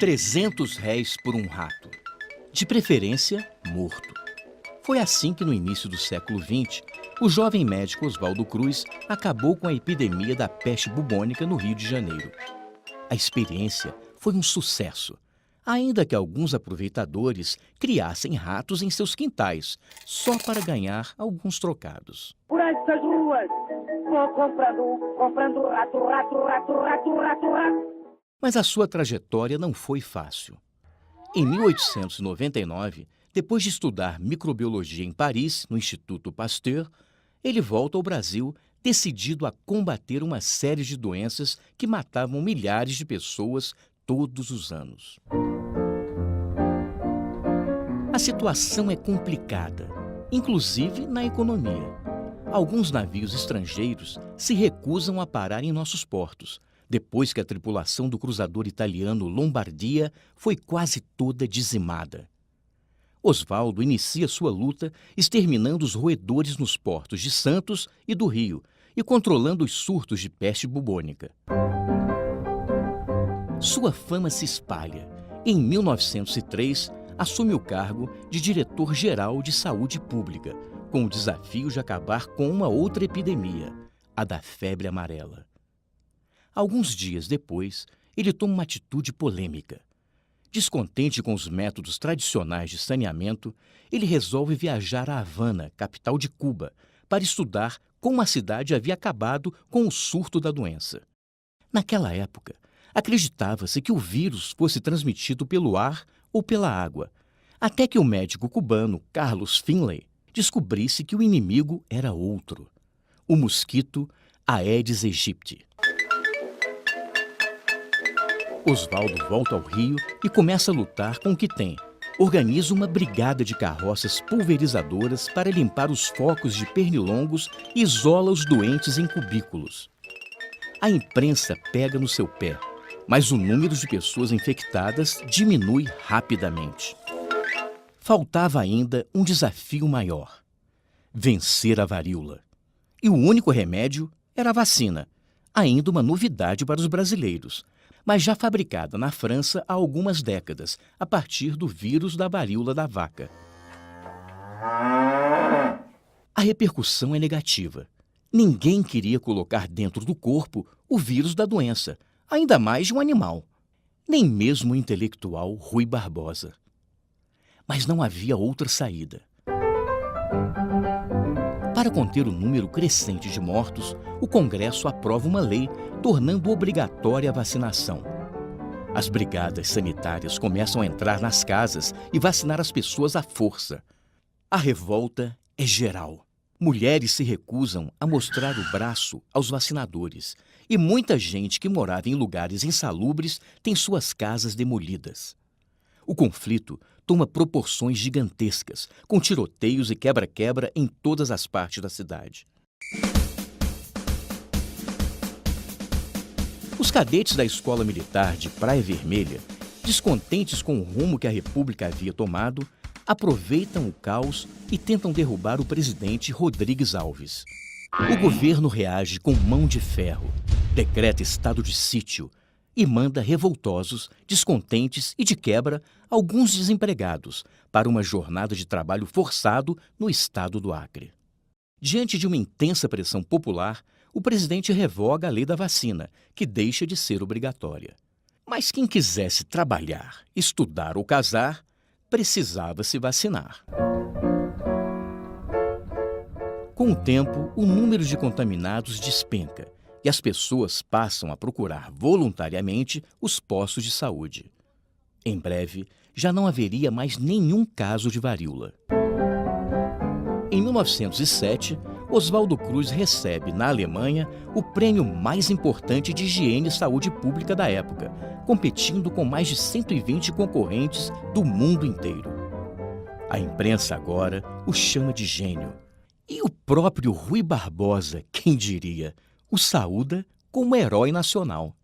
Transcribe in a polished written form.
300 réis por um rato, de preferência morto. Foi assim que no início do século XX, o jovem médico Oswaldo Cruz acabou com a epidemia da peste bubônica no Rio de Janeiro. A experiência foi um sucesso, ainda que alguns aproveitadores criassem ratos em seus quintais, só para ganhar alguns trocados. Por essas ruas, vou comprando rato. Mas a sua trajetória não foi fácil. Em 1899, depois de estudar microbiologia em Paris, no Instituto Pasteur, ele volta ao Brasil decidido a combater uma série de doenças que matavam milhares de pessoas todos os anos. A situação é complicada, inclusive na economia. Alguns navios estrangeiros se recusam a parar em nossos portos, depois que a tripulação do cruzador italiano Lombardia foi quase toda dizimada. Oswaldo inicia sua luta exterminando os roedores nos portos de Santos e do Rio e controlando os surtos de peste bubônica. Sua fama se espalha. Em 1903, assume o cargo de diretor-geral de saúde pública, com o desafio de acabar com uma outra epidemia, a da febre amarela. Alguns dias depois, ele toma uma atitude polêmica. Descontente com os métodos tradicionais de saneamento, ele resolve viajar a Havana, capital de Cuba, para estudar como a cidade havia acabado com o surto da doença. Naquela época, acreditava-se que o vírus fosse transmitido pelo ar ou pela água, até que o médico cubano Carlos Finlay descobrisse que o inimigo era outro: o mosquito Aedes aegypti. Oswaldo volta ao Rio e começa a lutar com o que tem. Organiza uma brigada de carroças pulverizadoras para limpar os focos de pernilongos e isola os doentes em cubículos. A imprensa pega no seu pé, mas o número de pessoas infectadas diminui rapidamente. Faltava ainda um desafio maior: vencer a varíola. E o único remédio era a vacina, ainda uma novidade para os brasileiros, mas já fabricada na França há algumas décadas, a partir do vírus da varíola da vaca. A repercussão é negativa. Ninguém queria colocar dentro do corpo o vírus da doença, ainda mais de um animal. Nem mesmo o intelectual Rui Barbosa. Mas não havia outra saída. Para conter o número crescente de mortos, o Congresso aprova uma lei tornando obrigatória a vacinação. As brigadas sanitárias começam a entrar nas casas e vacinar as pessoas à força. A revolta é geral. Mulheres se recusam a mostrar o braço aos vacinadores e muita gente que morava em lugares insalubres tem suas casas demolidas. O conflito toma proporções gigantescas, com tiroteios e quebra-quebra em todas as partes da cidade. Os cadetes da Escola Militar de Praia Vermelha, descontentes com o rumo que a República havia tomado, aproveitam o caos e tentam derrubar o presidente Rodrigues Alves. O governo reage com mão de ferro, decreta estado de sítio e manda revoltosos, descontentes e, de quebra, alguns desempregados para uma jornada de trabalho forçado no estado do Acre. Diante de uma intensa pressão popular, o presidente revoga a lei da vacina, que deixa de ser obrigatória. Mas quem quisesse trabalhar, estudar ou casar, precisava se vacinar. Com o tempo, o número de contaminados despenca e as pessoas passam a procurar voluntariamente os postos de saúde. Em breve, já não haveria mais nenhum caso de varíola. Em 1907, Oswaldo Cruz recebe, na Alemanha, o prêmio mais importante de higiene e saúde pública da época, competindo com mais de 120 concorrentes do mundo inteiro. A imprensa agora o chama de gênio. E o próprio Rui Barbosa, quem diria, o saúda como herói nacional.